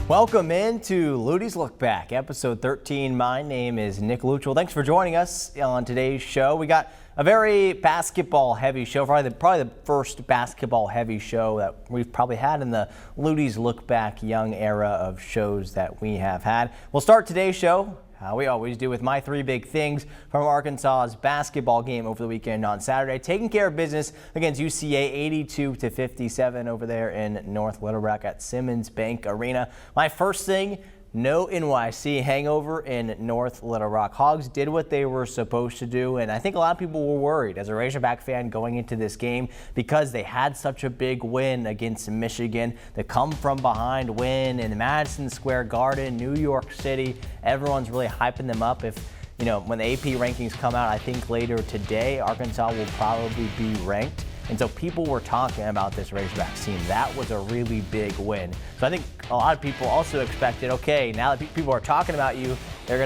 Welcome into Lutties-lookback, episode 13. My name is Nick Luttrell. Thanks for joining us on today's show. We got a very basketball-heavy show, probably the first basketball-heavy show that we've probably had in the Lutties-lookback young era of shows that we have had. We'll start today's show, how we always do, with my three big things from Arkansas's basketball game over the weekend on Saturday. Taking care of business against UCA 82-57 over there in North Little Rock at Simmons Bank Arena. My first thing, no NYC hangover in North Little Rock. Hogs did what they were supposed to do, and I think a lot of people were worried as a Razorback fan going into this game because they had such a big win against Michigan. The come-from-behind win in Madison Square Garden, New York City. Everyone's really hyping them up. If when the AP rankings come out, I think later today, Arkansas will probably be ranked. And so people were talking about this Razorbacks team. That was a really big win. So I think a lot of people also expected, okay, now that people are talking about you, their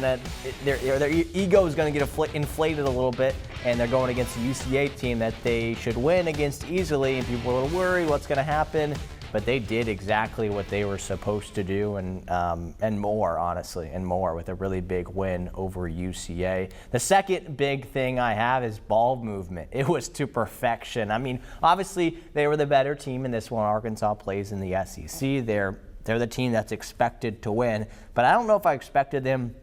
ego is going to get inflated a little bit, and they're going against a UCA team that they should win against easily, and people were a little worried what's going to happen. But they did exactly what they were supposed to do, and more, honestly, and more, with a really big win over UCA. The second big thing I have is ball movement. It was to perfection. I mean, obviously, they were the better team in this one. Arkansas plays in the SEC. They're the team that's expected to win. But I don't know if I expected them,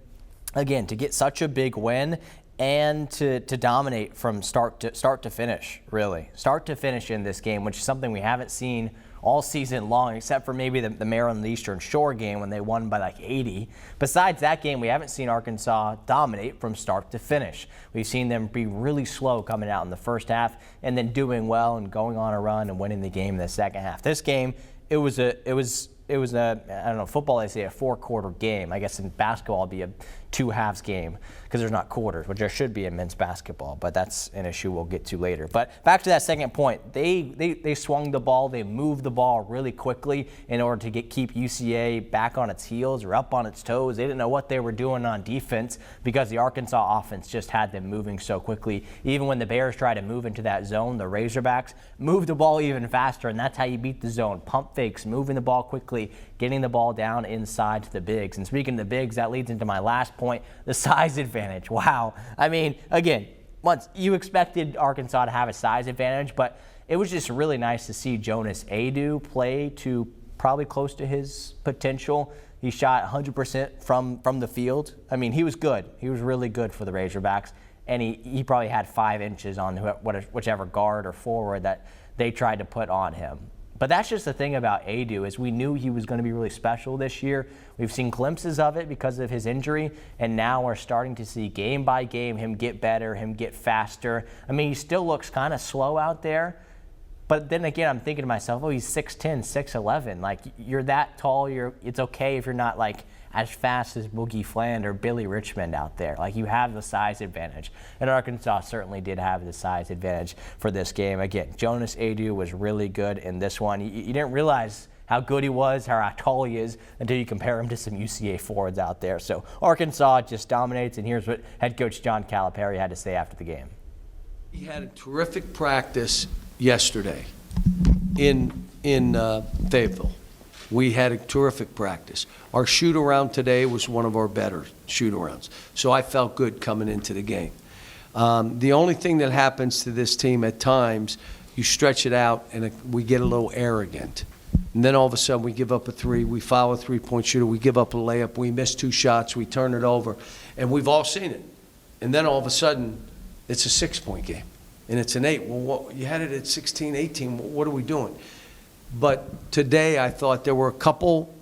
again, to get such a big win and to dominate from start to finish, really. Start to finish in this game, which is something we haven't seen all season long, except for maybe the Maryland Eastern Shore game when they won by like 80. Besides that game, we haven't seen Arkansas dominate from start to finish. We've seen them be really slow coming out in the first half and then doing well and going on a run and winning the game in the second half. This game, it was a I don't know, football they say a 4-quarter game. I guess in basketball it'd be a 2-halves game because there's not quarters, which there should be in men's basketball, but that's an issue we'll get to later. But back to that second point, they swung the ball, they moved the ball really quickly in order to keep UCA back on its heels or up on its toes. They didn't know what they were doing on defense because the Arkansas offense just had them moving so quickly. Even when the Bears tried to move into that zone, the Razorbacks moved the ball even faster, and that's how you beat the zone. Pump fakes, moving the ball quickly, getting the ball down inside to the bigs. And speaking of the bigs, that leads into my last point, the size advantage. Wow. I mean, again, once you expected Arkansas to have a size advantage, but it was just really nice to see Jonas Adu play to probably close to his potential. He shot 100% from the field. I mean, he was good. He was really good for the Razorbacks, and he probably had 5 inches on whichever guard or forward that they tried to put on him. But that's just the thing about Adu, is we knew he was going to be really special this year. We've seen glimpses of it because of his injury, and now we're starting to see game by game him get better, him get faster. I mean, he still looks kind of slow out there, but then again, I'm thinking to myself, oh, he's 6'10", 6'11". Like, you're that tall, it's okay if you're not like as fast as Boogie Fland or Billy Richmond out there. Like, you have the size advantage. And Arkansas certainly did have the size advantage for this game. Again, Jonas Adu was really good in this one. You didn't realize how good he was, how tall he is, until you compare him to some UCA forwards out there. So Arkansas just dominates, and here's what head coach John Calipari had to say after the game. He had a terrific practice yesterday in Fayetteville. We had a terrific practice. Our shoot-around today was one of our better shoot-arounds. So I felt good coming into the game. The only thing that happens to this team at times, you stretch it out and we get a little arrogant. And then all of a sudden we give up a 3, we foul a 3-point shooter, we give up a layup, we miss 2 shots, we turn it over. And we've all seen it. And then all of a sudden it's a 6-point game. And it's an 8. Well, you had it at 16, 18. What are we doing? But today I thought there were a couple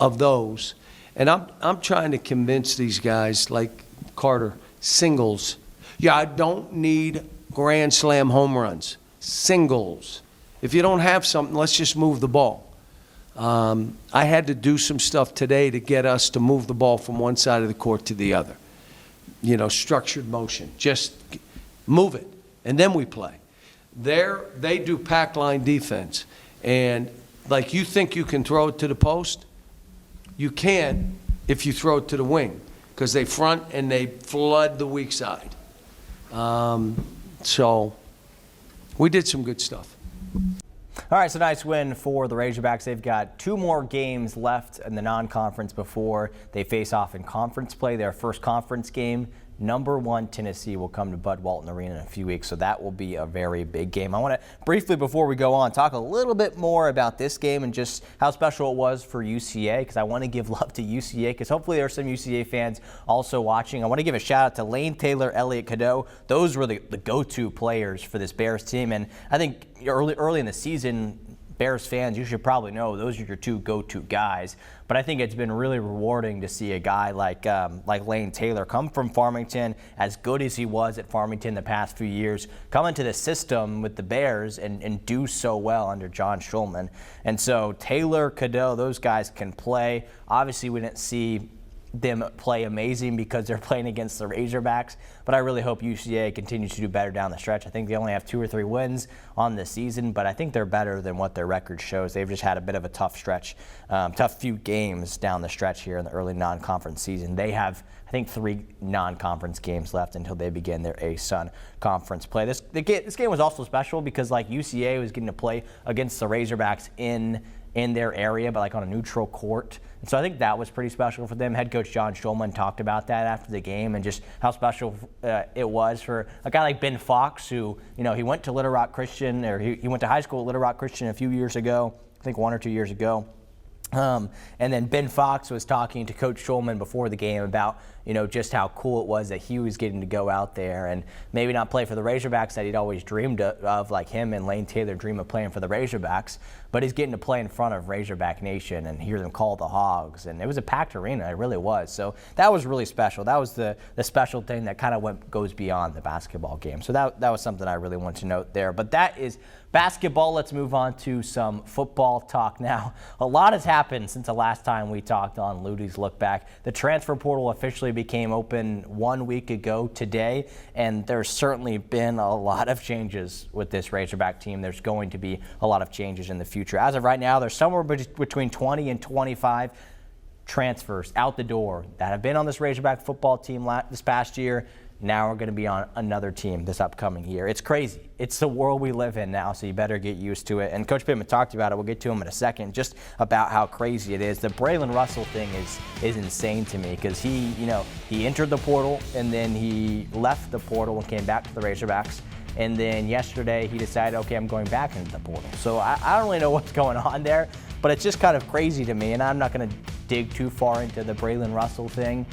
of those, and I'm trying to convince these guys like Carter, singles. Yeah, I don't need grand slam home runs. Singles. If you don't have something, let's just move the ball. I had to do some stuff today to get us to move the ball from one side of the court to the other. Structured motion. Just move it, and then we play. They do pack line defense, and like you think you can throw it to the post, you can if you throw it to the wing, because they front and they flood the weak side. So we did some good stuff. All right, so nice win for the Razorbacks. They've got 2 more games left in the non-conference before they face off in conference play. Their first conference game, number 1 Tennessee, will come to Bud Walton Arena in a few weeks, so that will be a very big game. I want to briefly, before we go on, talk a little bit more about this game and just how special it was for UCA, because I want to give love to UCA, because hopefully there are some UCA fans also watching. I want to give a shout out to Lane Taylor, Elliott Cadeau. Those were the go-to players for this Bears team, and I think early in the season, Bears fans, you should probably know those are your 2 go-to guys. But I think it's been really rewarding to see a guy like Lane Taylor come from Farmington, as good as he was at Farmington the past few years, come into the system with the Bears and do so well under John Schulman. And so Taylor, Cadeau, those guys can play. Obviously, we didn't see them play amazing because they're playing against the Razorbacks, but I really hope UCA continues to do better down the stretch. I think they only have 2 or 3 wins on the season, but I think they're better than what their record shows. They've just had a bit of a tough stretch, tough few games down the stretch here in the early non-conference season. They have, I think, 3 non-conference games left until they begin their A-Sun conference play. This game was also special because like UCA was getting to play against the Razorbacks in their area, but like on a neutral court. And so I think that was pretty special for them. Head coach John Schulman talked about that after the game and just how special it was for a guy like Ben Fox, who, you know, he went to Little Rock Christian, or he went to high school at Little Rock Christian a few years ago, I think 1 or 2 years ago. And then Ben Fox was talking to Coach Schulman before the game about, you know, just how cool it was that he was getting to go out there and maybe not play for the Razorbacks that he'd always dreamed of, like him and Lane Taylor dream of playing for the Razorbacks, but he's getting to play in front of Razorback Nation and hear them call the Hogs. And it was a packed arena, it really was. So that was really special. That was the special thing that kind of goes beyond the basketball game. So that was something I really wanted to note there. But that is basketball. Let's move on to some football talk now. A lot has happened since the last time we talked on Luttie's Look Back. The transfer portal officially became open 1 week ago today, and there's certainly been a lot of changes with this Razorback team. There's going to be a lot of changes in the future. As of right now, there's somewhere between 20 and 25 transfers out the door that have been on this Razorback football team this past year. Now we're going to be on another team this upcoming year. It's crazy. It's the world we live in now, so you better get used to it. And Coach Pittman talked about it. We'll get to him in a second, just about how crazy it is. The Braylon Russell thing is insane to me because he entered the portal and then he left the portal and came back to the Razorbacks. And then yesterday he decided, okay, I'm going back into the portal. So I don't really know what's going on there, but it's just kind of crazy to me. And I'm not going to dig too far into the Braylon Russell thing.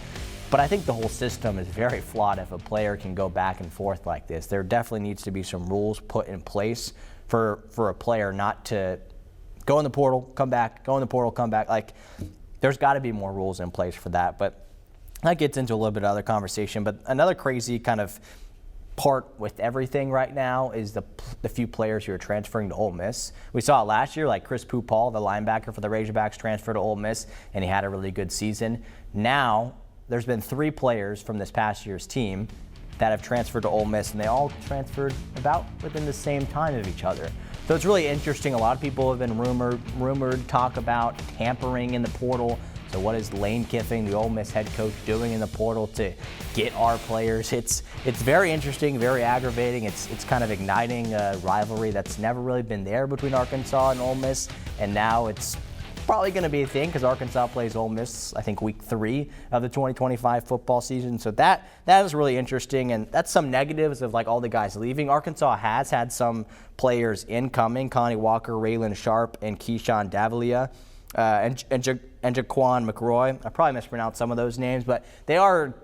But I think the whole system is very flawed if a player can go back and forth like this. There definitely needs to be some rules put in place for a player not to go in the portal, come back, go in the portal, come back. Like, there's got to be more rules in place for that. But that gets into a little bit of other conversation. But another crazy kind of part with everything right now is the few players who are transferring to Ole Miss. We saw it last year, like Chris Pupal, the linebacker for the Razorbacks, transferred to Ole Miss, and he had a really good season. Now, there's been 3 players from this past year's team that have transferred to Ole Miss, and they all transferred about within the same time of each other. So it's really interesting. A lot of people have been rumored talk about tampering in the portal. So what is Lane Kiffin, the Ole Miss head coach, doing in the portal to get our players? It's very interesting, very aggravating. It's kind of igniting a rivalry that's never really been there between Arkansas and Ole Miss, and now it's probably going to be a thing because Arkansas plays Ole Miss, I think, week 3 of the 2025 football season. So that is really interesting, and that's some negatives of like all the guys leaving. Arkansas has had some players incoming: Connie Walker, Raylan Sharp, and Keyshawn Davilia, and Jaquan McRoy. I probably mispronounced some of those names, but they are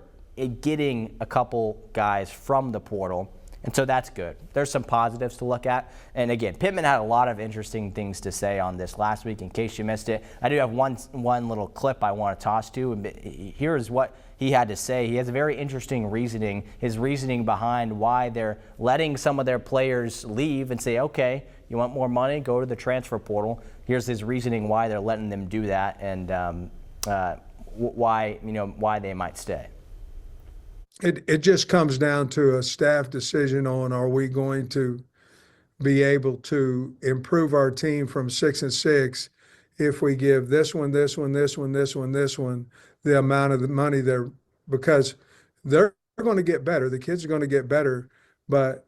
getting a couple guys from the portal. And so that's good. There's some positives to look at. And again, Pittman had a lot of interesting things to say on this last week. In case you missed it, I do have one little clip I want to toss to. Here's what he had to say. He has a very interesting reasoning, his reasoning behind why they're letting some of their players leave and say, okay, you want more money, go to the transfer portal. Here's his reasoning why they're letting them do that, and why they might stay. It just comes down to a staff decision on, are we going to be able to improve our team from 6-6 if we give this one, the amount of the money there, because they're going to get better. The kids are going to get better, but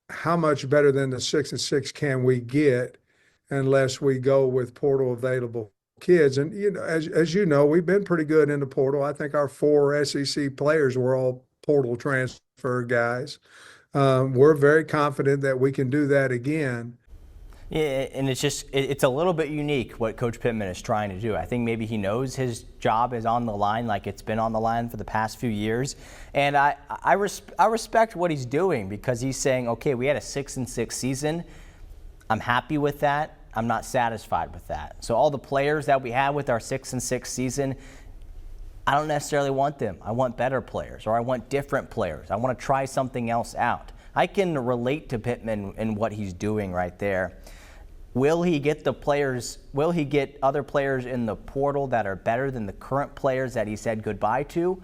how much better than the 6-6 can we get? unless we go with portal available kids. And, as you know, we've been pretty good in the portal. I think our 4 SEC players were all portal transfer guys. We're very confident that we can do that again. Yeah, and it's a little bit unique what Coach Pittman is trying to do. I think maybe he knows his job is on the line, like it's been on the line for the past few years. And I respect what he's doing, because he's saying, okay, we had a 6-6 season. I'm happy with that. I'm not satisfied with that. So all the players that we had with our 6-6 season, I don't necessarily want them. I want better players, or I want different players. I want to try something else out. I can relate to Pittman and what he's doing right there. Will he get the players? Will he get other players in the portal that are better than the current players that he said goodbye to?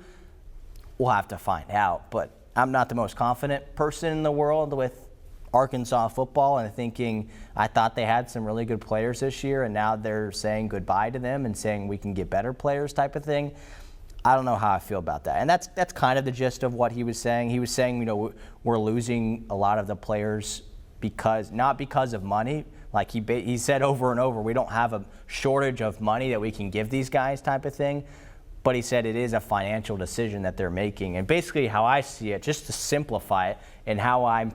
We'll have to find out. But I'm not the most confident person in the world with Arkansas football, and thinking I thought they had some really good players this year, and now they're saying goodbye to them and saying we can get better players type of thing. I don't know how I feel about that. And that's kind of the gist of what he was saying. He was saying, we're losing a lot of the players not because of money. Like he said over and over, we don't have a shortage of money that we can give these guys type of thing. But he said it is a financial decision that they're making. And basically how I see it, just to simplify it and how I'm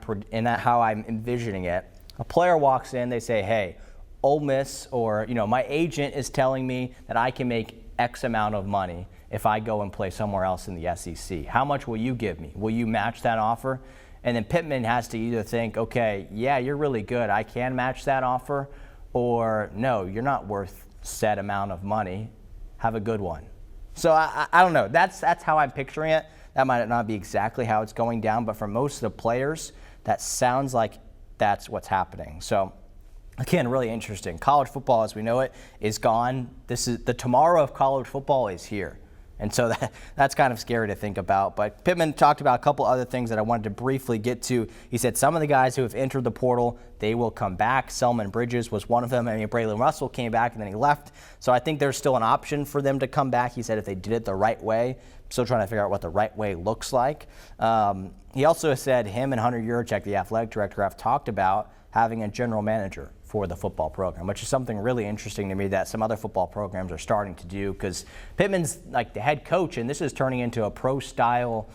envisioning it, a player walks in, they say, hey, Ole Miss, or my agent is telling me that I can make X amount of money if I go and play somewhere else in the SEC. How much will you give me? Will you match that offer? And then Pittman has to either think, okay, yeah, you're really good, I can match that offer, or no, you're not worth set amount of money. Have a good one. So I don't know. That's how I'm picturing it. That might not be exactly how it's going down, but for most of the players, that sounds like that's what's happening. So again, really interesting. College football, as we know it, is gone. This is the tomorrow of college football is here. And so that's kind of scary to think about. But Pittman talked about a couple other things that I wanted to briefly get to. He said some of the guys who have entered the portal, they will come back. Selman Bridges was one of them. I mean, Braylon Russell came back and then he left. So I think there's still an option for them to come back. He said if they did it the right way. Still trying to figure out what the right way looks like. He also said him and Hunter Yurachek, the athletic director, have talked about having a general manager for the football program, which is something really interesting to me that some other football programs are starting to do, because Pittman's like the head coach, and this is turning into a pro-style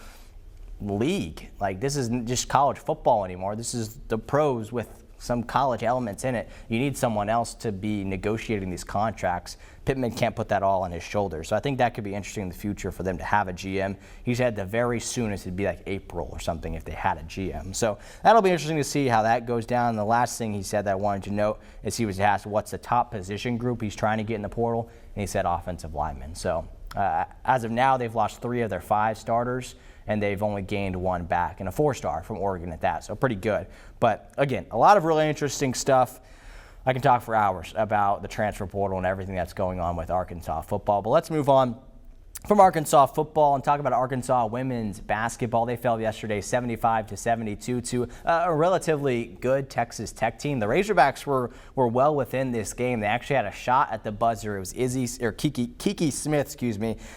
league. Like, this isn't just college football anymore. This is the pros with some college elements in it. You need someone else to be negotiating these contracts. Pittman can't put that all on his shoulders. So I think that could be interesting in the future for them to have a GM. He said the very soonest it'd be like April or something if they had a GM. So that'll be interesting to see how that goes down. And the last thing he said that I wanted to note is he was asked what's the top position group he's trying to get in the portal, and he said offensive linemen. So as of now, they've lost 3 of their 5 starters, and they've only gained 1 back, and a 4-star from Oregon at that, so pretty good. But again, a lot of really interesting stuff. I can talk for hours about the transfer portal and everything that's going on with Arkansas football, but let's move on from Arkansas football and talk about Arkansas women's basketball. They fell yesterday 75-72 to a relatively good Texas Tech team. The Razorbacks were well within this game. They actually had a shot at the buzzer. It was Kiki Smith,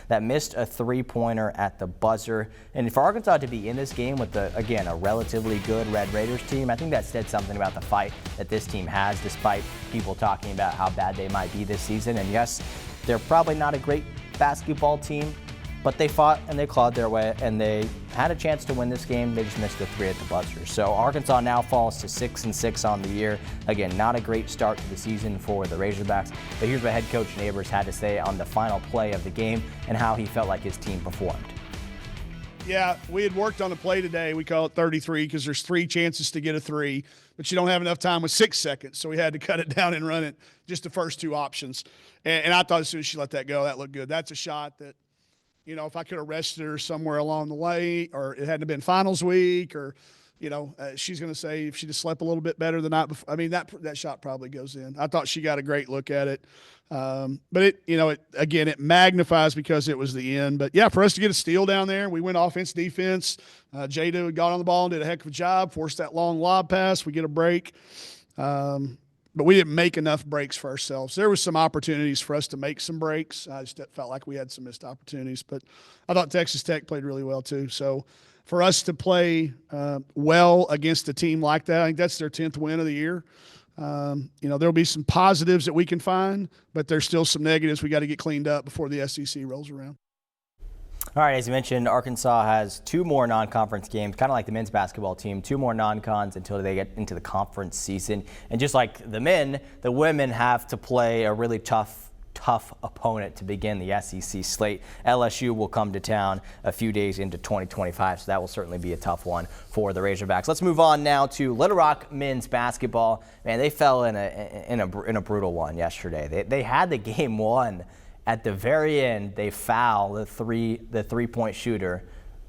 that missed a 3-pointer at the buzzer. And for Arkansas to be in this game with again a relatively good Red Raiders team, I think that said something about the fight that this team has, despite people talking about how bad they might be this season. And yes, they're probably not a great basketball team, but they fought and they clawed their way, and they had a chance to win this game. They just missed a 3 at the buzzer. So Arkansas now falls to 6-6 on the year. Again, not a great start to the season for the Razorbacks, but here's what head coach Neighbors had to say on the final play of the game and how he felt like his team performed. Yeah, we had worked on the play today. We call it 33 because there's 3 chances to get a 3, but you don't have enough time with 6 seconds, so we had to cut it down and run it, just the first 2 options. And I thought as soon as she let that go, that looked good. That's a shot that, if I could have rested her somewhere along the way, or it hadn't been finals week, or, she's going to say if she just slept a little bit better the night before. I mean, that shot probably goes in. I thought she got a great look at it. But it magnifies because it was the end. But yeah, for us to get a steal down there, we went offense, defense. Jada got on the ball and did a heck of a job, forced that long lob pass. We get a break. But we didn't make enough breaks for ourselves. There was some opportunities for us to make some breaks. I just felt like we had some missed opportunities. But I thought Texas Tech played really well too. So for us to play well against a team like that, I think that's their 10th win of the year. There'll be some positives that we can find, but there's still some negatives we got to get cleaned up before the SEC rolls around. All right, as you mentioned, Arkansas has 2 more non-conference games, kind of like the men's basketball team, 2 more non-cons until they get into the conference season. And just like the men, the women have to play a really tough opponent to begin the SEC slate. LSU will come to town a few days into 2025, so that will certainly be a tough one for the Razorbacks. Let's move on now to Little Rock men's basketball. Man, they fell in a brutal one yesterday. They had the game won. At the very end, they foul the three-point shooter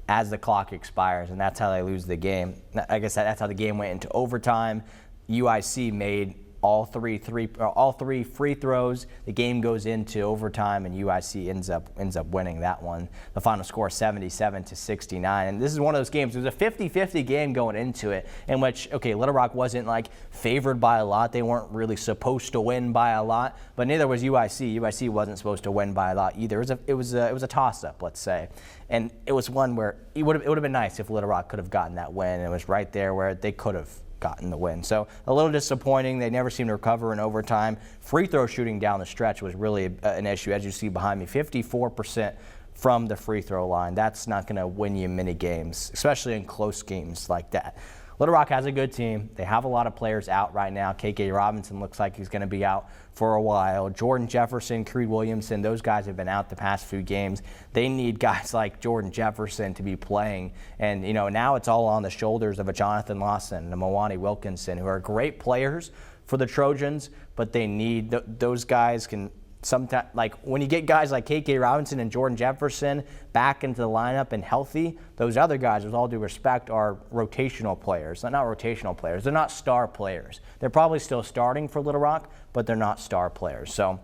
as the clock expires, and that's how they lose the game. I guess that's how the game went into overtime. UIC made all three free throws. The game goes into overtime, and UIC ends up winning that one. The final score 77-69. And this is one of those games. It was a 50-50 game going into it, in which Little Rock wasn't like favored by a lot. They weren't really supposed to win by a lot, but neither was UIC. UIC wasn't supposed to win by a lot either. It was a toss-up, let's say, and it was one where it would have been nice if Little Rock could have gotten that win. It was right there where they could have gotten the win. So a little disappointing. They never seemed to recover in overtime. Free throw shooting down the stretch was really an issue, as you see behind me. 54% from the free throw line. That's not going to win you many games, especially in close games like that. Little Rock has a good team. They have a lot of players out right now. KK Robinson looks like he's going to be out for a while. Jordan Jefferson, Creed Williamson, those guys have been out the past few games. They need guys like Jordan Jefferson to be playing. And, now it's all on the shoulders of a Jonathan Lawson and a Mawani Wilkinson, who are great players for the Trojans, but they need those guys can sometimes, like when you get guys like KK Robinson and Jordan Jefferson back into the lineup and healthy, those other guys, with all due respect, are rotational players. They're not rotational players. They're not star players. They're probably still starting for Little Rock, but they're not star players. So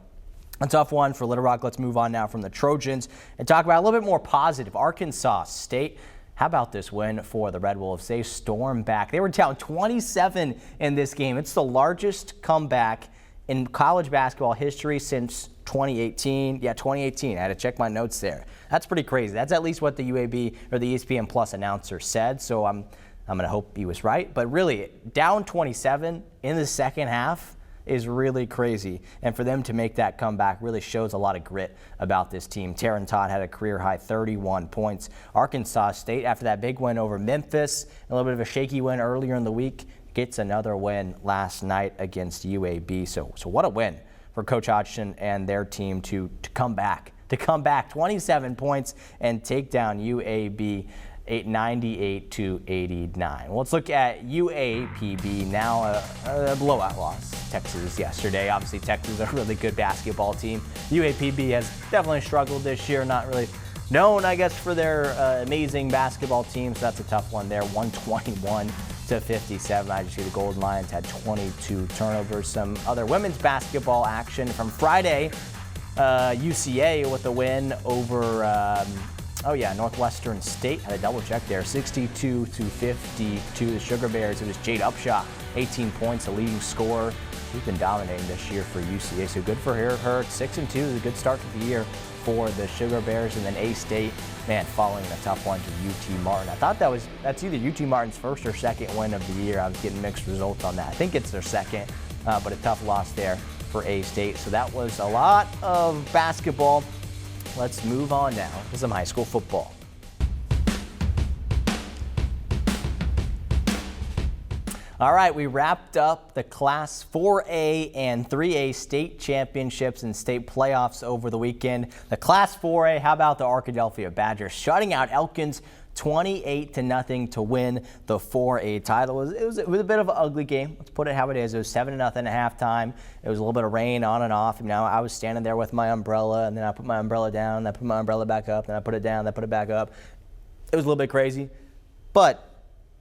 a tough one for Little Rock. Let's move on now from the Trojans and talk about a little bit more positive. Arkansas State. How about this win for the Red Wolves? They stormed back. They were down 27 in this game. It's the largest comeback in college basketball history since 2018. Yeah, 2018. I had to check my notes there. That's pretty crazy. That's at least what the UAB or the ESPN Plus announcer said. So I'm going to hope he was right. But really, down 27 in the second half is really crazy. And for them to make that comeback really shows a lot of grit about this team. Taron Todd had a career-high 31 points. Arkansas State, after that big win over Memphis, a little bit of a shaky win earlier in the week, gets another win last night against UAB. So what a win for Coach Hodgson and their team to come back. 27 points and take down UAB 98-89. Well, let's look at UAPB now. A blowout loss. Texas yesterday. Obviously, Texas is a really good basketball team. UAPB has definitely struggled this year. Not really known, I guess, for their amazing basketball team. So that's a tough one there. 121-57. I just see the Golden Lions had 22 turnovers. Some other women's basketball action from Friday. UCA with a win over Northwestern State. Had a double check there. 62-52. The Sugar Bears. It was Jade Upshaw, 18 points, the leading scorer. She's been dominating this year for UCA, so good for her. 6-2 is a good start to the year for the Sugar Bears. And then A-State, man, following a tough one to UT Martin. I thought that's either UT Martin's first or second win of the year. I was getting mixed results on that. I think it's their second, but a tough loss there for A-State. So that was a lot of basketball. Let's move on now to some high school football. All right, we wrapped up the Class 4A and 3A state championships and state playoffs over the weekend. The Class 4A, how about the Arkadelphia Badgers shutting out Elkins 28-0 to win the 4A title. It was a bit of an ugly game. Let's put it how it is. It was 7-0 at halftime. It was a little bit of rain on and off. I was standing there with my umbrella, and then I put my umbrella down, then I put my umbrella back up, then I put it down, then I put it back up. It was a little bit crazy. But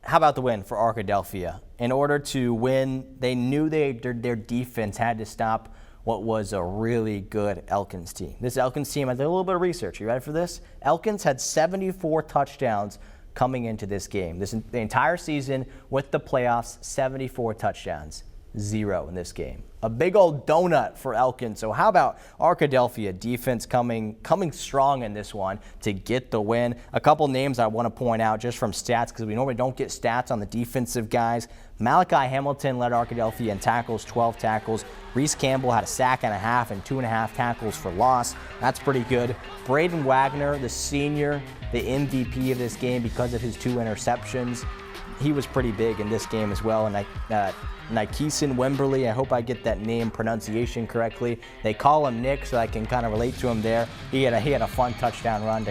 how about the win for Arkadelphia? In order to win, they knew their defense had to stop what was a really good Elkins team. This Elkins team, I did a little bit of research. You ready for this? Elkins had 74 touchdowns coming into this game. The entire season with the playoffs, 74 touchdowns, 0 in this game. A big old donut for Elkins. So how about Arkadelphia defense coming strong in this one to get the win? A couple names I want to point out just from stats, because we normally don't get stats on the defensive guys. Malachi Hamilton led Arkadelphia in tackles, 12 tackles. Reese Campbell had a sack and a half and 2.5 tackles for loss. That's pretty good. Braden Wagner, the senior, the MVP of this game because of his 2 interceptions. He was pretty big in this game as well. And Nykeeson Wimberly, I hope I get that name pronunciation correctly. They call him Nick, so I can kind of relate to him there. He had a fun touchdown run.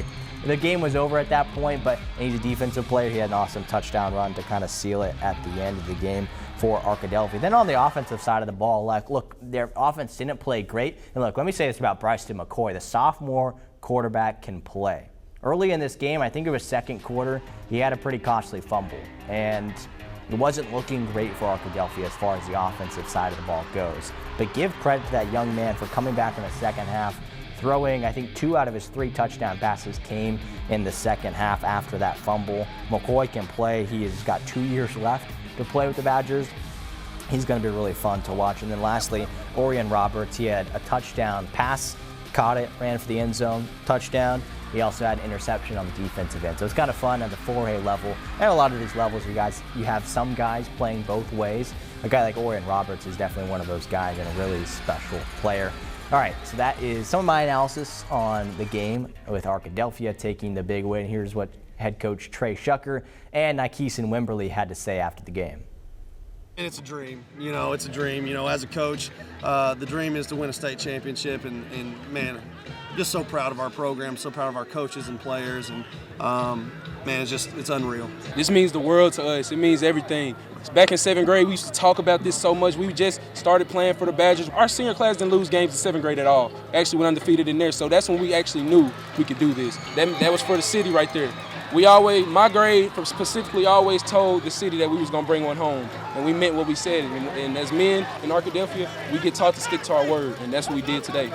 The game was over at that point, but he's a defensive player. He had an awesome touchdown run to kind of seal it at the end of the game for Arkadelphia. Then on the offensive side of the ball, look, their offense didn't play great. And look, let me say this about Bryson McCoy. The sophomore quarterback can play. Early in this game, I think it was second quarter, he had a pretty costly fumble. And it wasn't looking great for Arkadelphia as far as the offensive side of the ball goes. But give credit to that young man for coming back in the second half, throwing, I think, 2 out of his 3 touchdown passes came in the second half after that fumble. McCoy can play. He has got 2 years left to play with the Badgers. He's going to be really fun to watch. And then lastly, Orion Roberts, he had a touchdown pass, caught it, ran for the end zone, touchdown. He also had an interception on the defensive end. So it's kind of fun at the 4A level. And a lot of these levels, you have some guys playing both ways. A guy like Orion Roberts is definitely one of those guys and a really special player. All right, so that is some of my analysis on the game with Arkadelphia taking the big win. Here's what head coach Trey Shucker and Nykeeson Wimberly had to say after the game. And it's a dream, it's a dream. As a coach, the dream is to win a state championship, and man, just so proud of our program, so proud of our coaches and players, and man, it's unreal. This means the world to us. It means everything. Back in 7th grade, we used to talk about this so much. We just started playing for the Badgers. Our senior class didn't lose games in 7th grade at all. Actually went undefeated in there, so that's when we actually knew we could do this. That was for the city right there. My grade specifically always told the city that we was going to bring one home, and we meant what we said. And as men in Arkadelphia, we get taught to stick to our word, and that's what we did today.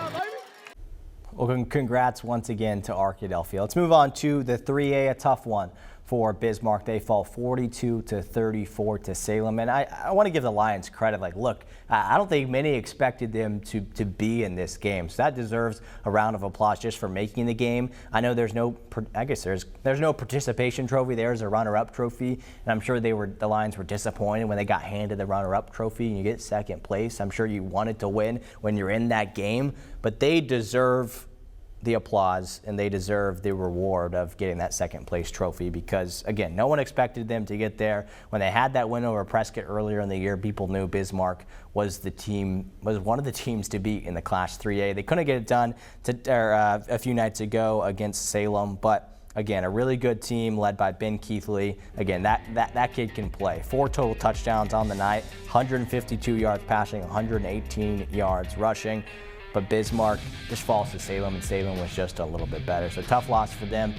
Well, congrats once again to Arkadelphia. Let's move on to the 3A, a tough one for Bismarck. They fall 42-34 to Salem. And I want to give the Lions credit. Look, I don't think many expected them to be in this game. So that deserves a round of applause just for making the game. I know there's no participation trophy. There's a runner-up trophy. And I'm sure the Lions were disappointed when they got handed the runner-up trophy and you get second place. I'm sure you wanted to win when you're in that game. But they deserve the applause and they deserve the reward of getting that second place trophy because, again, no one expected them to get there. When they had that win over Prescott earlier in the year, people knew Bismarck was one of the teams to beat in the Class 3A. They couldn't get it done a few nights ago against Salem, but again, a really good team led by Ben Keithley. Again, that kid can play. 4 total touchdowns on the night, 152 yards passing, 118 yards rushing. But Bismarck just falls to Salem, and Salem was just a little bit better. So tough loss for them.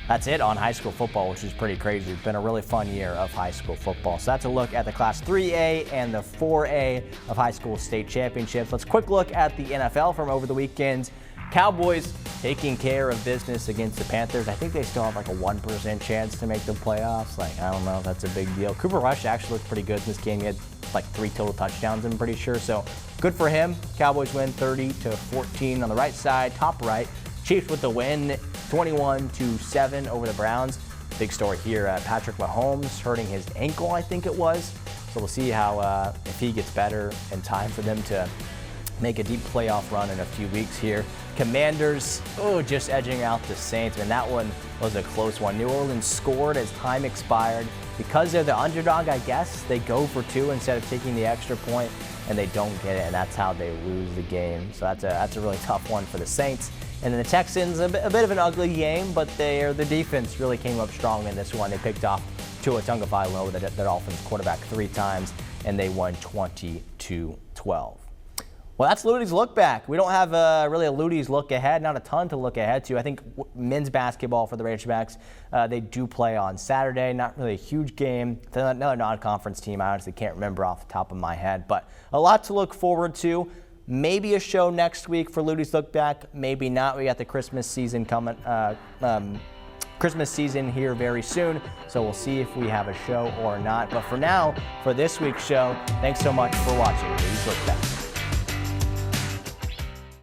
That's it on high school football, which is pretty crazy. It's been a really fun year of high school football. So that's a look at the Class 3A and the 4A of high school state championships. Let's quick look at the NFL from over the weekend. Cowboys taking care of business against the Panthers. I think they still have a 1% chance to make the playoffs. I don't know. That's a big deal. Cooper Rush actually looked pretty good in this game. He had 3 total touchdowns, I'm pretty sure. So good for him. Cowboys win 30-14 on the right side, top right. Chiefs with the win, 21-7 over the Browns. Big story here. Patrick Mahomes hurting his ankle, I think it was. So we'll see how if he gets better in time for them to make a deep playoff run in a few weeks here. Commanders, just edging out the Saints, and that one was a close one. New Orleans scored as time expired. Because they're the underdog, I guess, they go for 2 instead of taking the extra point, and they don't get it, and that's how they lose the game. So that's a really tough one for the Saints. And then the Texans, a bit of an ugly game, but the defense really came up strong in this one. They picked off Tua Tagovailoa, the Dolphins quarterback, 3 times, and they won 20-12. Well, that's Luttie's look back. We don't have really a Luttie's look ahead, not a ton to look ahead to. I think men's basketball for the Razorbacks, they do play on Saturday. Not really a huge game. They're another non-conference team. I honestly can't remember off the top of my head, but a lot to look forward to. Maybe a show next week for Luttie's look back. Maybe not. We got the Christmas season coming. Christmas season here very soon, so we'll see if we have a show or not. But for now, for this week's show, thanks so much for watching Luttie's Look Back.